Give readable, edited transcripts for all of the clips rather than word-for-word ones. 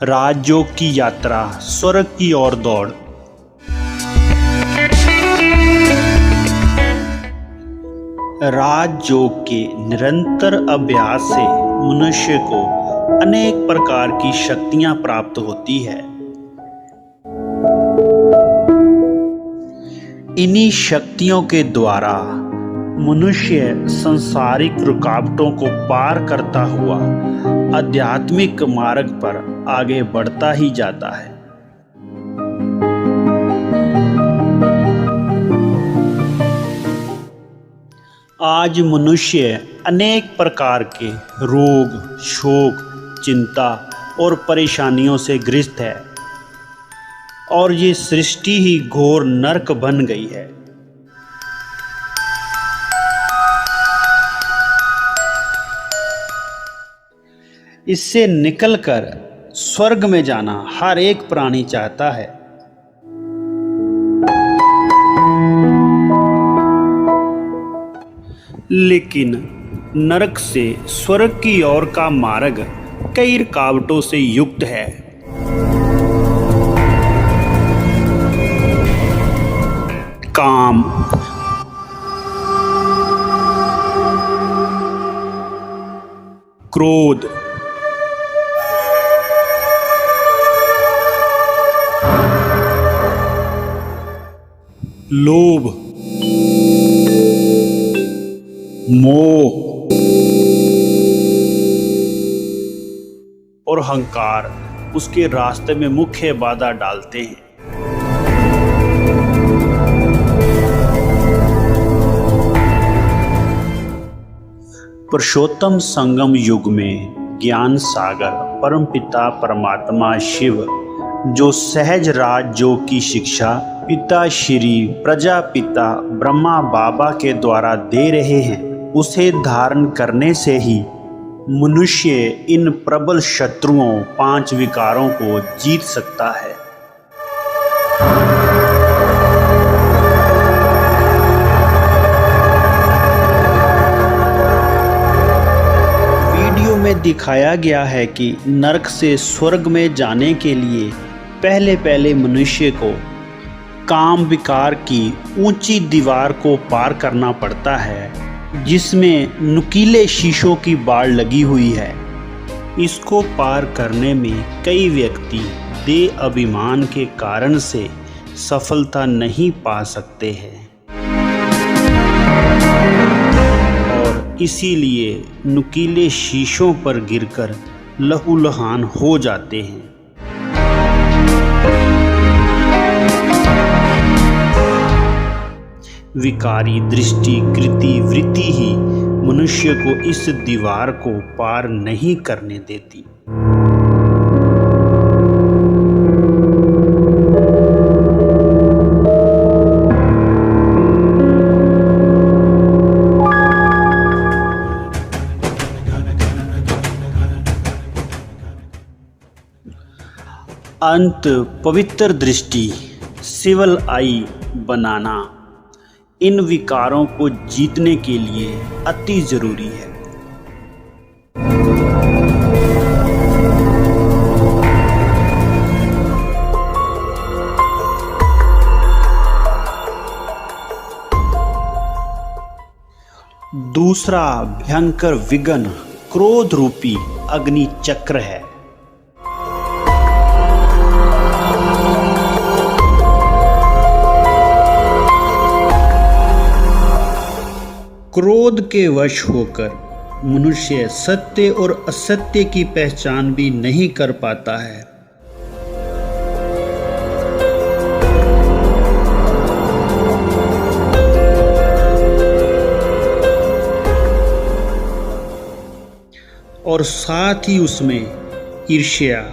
राजयोग की यात्रा, स्वर्ग की ओर दौड़। राजयोग के निरंतर अभ्यास से मनुष्य को अनेक प्रकार की शक्तियां प्राप्त होती है। इन्हीं शक्तियों के द्वारा मनुष्य सांसारिक रुकावटों को पार करता हुआ आध्यात्मिक मार्ग पर आगे बढ़ता ही जाता है। आज मनुष्य अनेक प्रकार के रोग, शोक, चिंता और परेशानियों से ग्रस्त है और ये सृष्टि ही घोर नरक बन गई है। इससे निकलकर स्वर्ग में जाना हर एक प्राणी चाहता है। लेकिन नरक से स्वर्ग की ओर का मार्ग कई रुकावटों से युक्त है। काम, क्रोध, लोभ, मोह और अहंकार उसके रास्ते में मुख्य बाधा डालते हैं। पुरुषोत्तम संगम युग में ज्ञान सागर परमपिता परमात्मा शिव जो सहज राजयोग की शिक्षा पिता श्री प्रजापिता ब्रह्मा बाबा के द्वारा दे रहे हैं, उसे धारण करने से ही मनुष्य इन प्रबल शत्रुओं 5 विकारों को जीत सकता है। वीडियो में दिखाया गया है कि नरक से स्वर्ग में जाने के लिए पहले मनुष्य को काम विकार की ऊंची दीवार को पार करना पड़ता है, जिसमें नुकीले शीशों की बाड़ लगी हुई है। इसको पार करने में कई व्यक्ति देह अभिमान के कारण से सफलता नहीं पा सकते हैं और इसीलिए नुकीले शीशों पर गिरकर लहूलुहान हो जाते हैं। विकारी दृष्टि, कृति, वृत्ति ही मनुष्य को इस दीवार को पार नहीं करने देती। अंत पवित्र दृष्टि, सिविल आई बनाना इन विकारों को जीतने के लिए अति जरूरी है। दूसरा भयंकर विघ्न क्रोध रूपी अग्नि चक्र है। क्रोध के वश होकर मनुष्य सत्य और असत्य की पहचान भी नहीं कर पाता है। और साथ ही उसमें ईर्ष्या,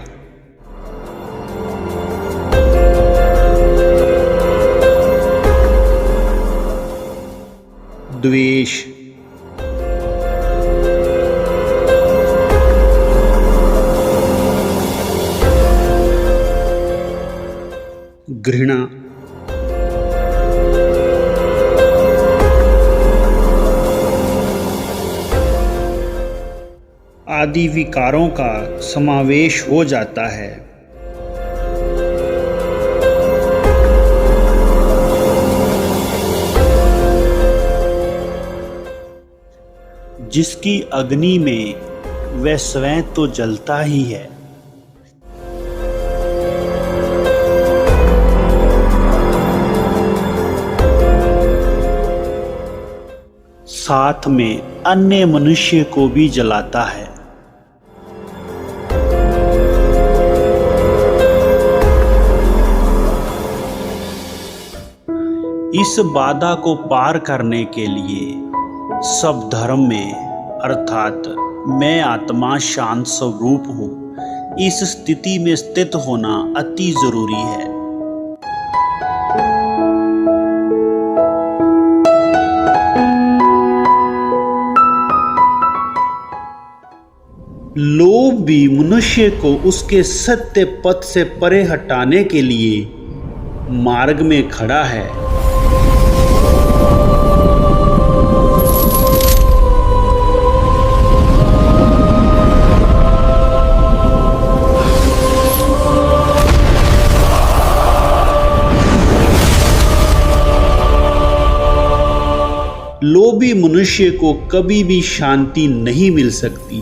द्वेष, घृणा, आदि विकारों का समावेश हो जाता है। जिसकी अग्नि में वह स्वयं तो जलता ही है, साथ में अन्य मनुष्य को भी जलाता है। इस बाधा को पार करने के लिए सब धर्म में, अर्थात मैं आत्मा शांत स्वरूप हूँ, इस स्थिति में स्थित होना अति जरूरी है। लोभ भी मनुष्य को उसके सत्य पथ से परे हटाने के लिए मार्ग में खड़ा है। लोभी मनुष्य को कभी भी शांति नहीं मिल सकती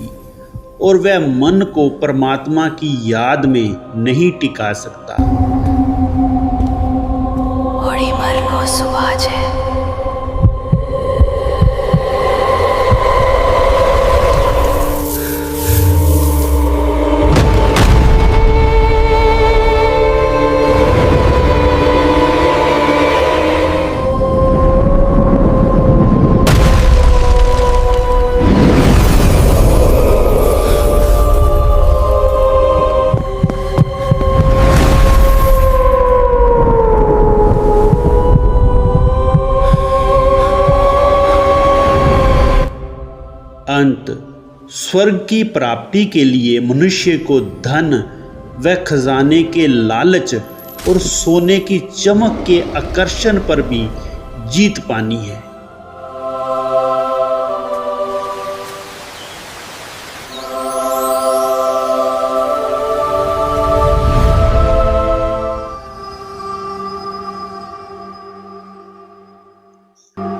और वह मन को परमात्मा की याद में नहीं टिका सकता। अंत स्वर्ग की प्राप्ति के लिए मनुष्य को धन व खजाने के लालच और सोने की चमक के आकर्षण पर भी जीत पानी है।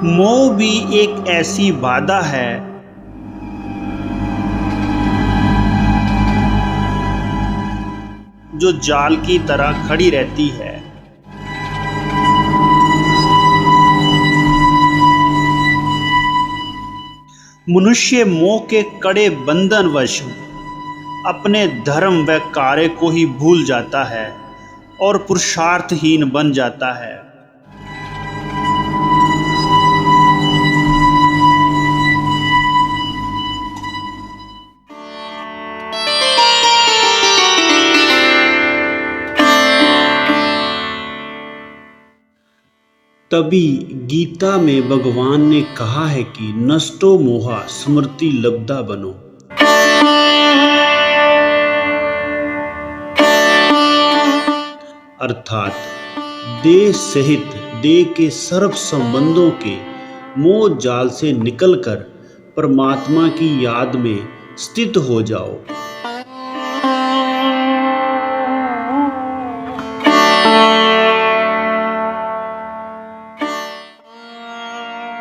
मोह भी एक ऐसी बाधा है जो जाल की तरह खड़ी रहती है। मनुष्य मोह के कड़े बंधनवश अपने धर्म व कार्य को ही भूल जाता है और पुरुषार्थहीन बन जाता है। तभी गीता में भगवान ने कहा है कि नष्टो मोहा स्मृति लब्धा बनो। अर्थात देह सहित देह के सर्व संबंधों के मोह जाल से निकलकर परमात्मा की याद में स्थित हो जाओ।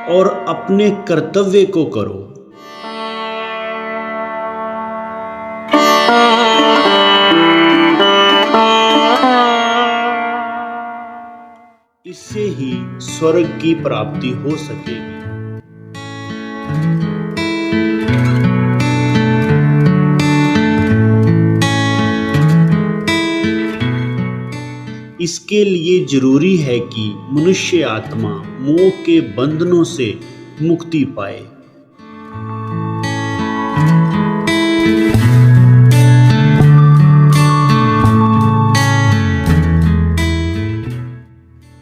और अपने कर्तव्य को करो। इससे ही स्वर्ग की प्राप्ति हो सकेगी। इसके लिए जरूरी है कि मनुष्य आत्मा मोह के बंधनों से मुक्ति पाए।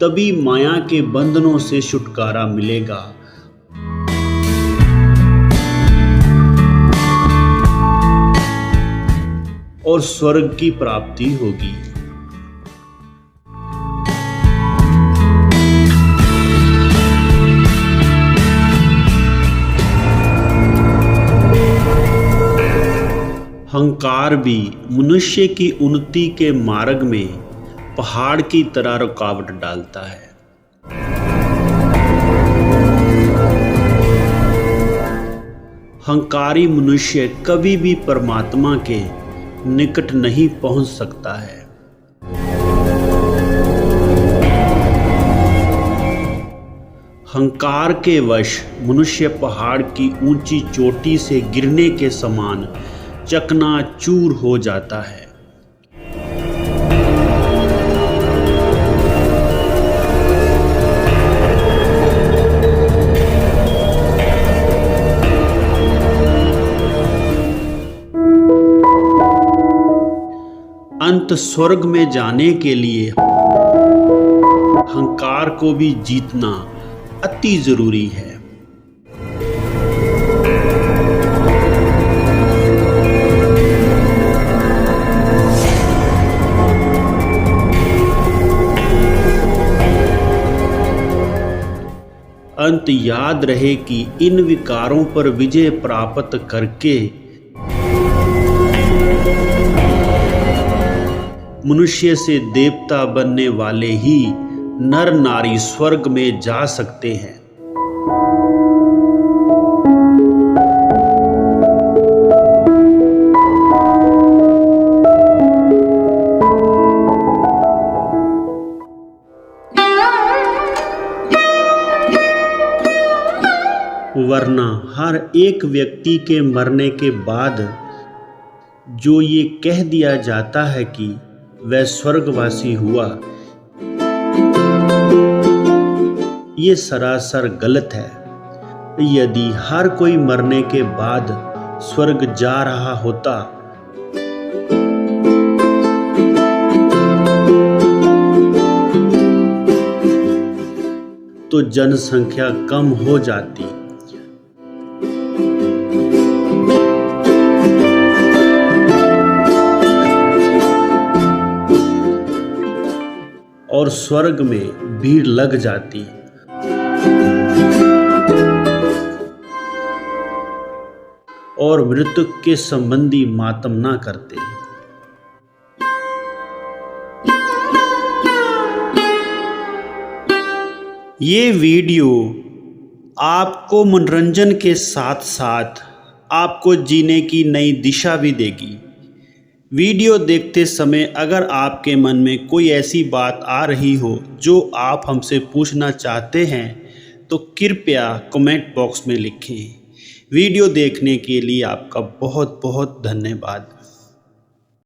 तभी माया के बंधनों से छुटकारा मिलेगा और स्वर्ग की प्राप्ति होगी। अहंकार भी मनुष्य की उन्नति के मार्ग में पहाड़ की तरह रुकावट डालता है। अहंकारी मनुष्य कभी भी परमात्मा के निकट नहीं पहुंच सकता है। अहंकार के वश मनुष्य पहाड़ की ऊंची चोटी से गिरने के समान चकनाचूर हो जाता है। अंत स्वर्ग में जाने के लिए अहंकार को भी जीतना अति जरूरी है। अंत याद रहे कि इन विकारों पर विजय प्राप्त करके मनुष्य से देवता बनने वाले ही नर नारी स्वर्ग में जा सकते हैं। वरना हर एक व्यक्ति के मरने के बाद जो ये कह दिया जाता है कि वह स्वर्गवासी हुआ, ये सरासर गलत है। यदि हर कोई मरने के बाद स्वर्ग जा रहा होता तो जनसंख्या कम हो जाती और स्वर्ग में भीड़ लग जाती। और मृत्यु के संबंधी मातम ना करते। ये वीडियो आपको मनोरंजन के साथ साथ आपको जीने की नई दिशा भी देगी। वीडियो देखते समय अगर आपके मन में कोई ऐसी बात आ रही हो जो आप हमसे पूछना चाहते हैं तो कृपया कमेंट बॉक्स में लिखें। वीडियो देखने के लिए आपका बहुत बहुत धन्यवाद।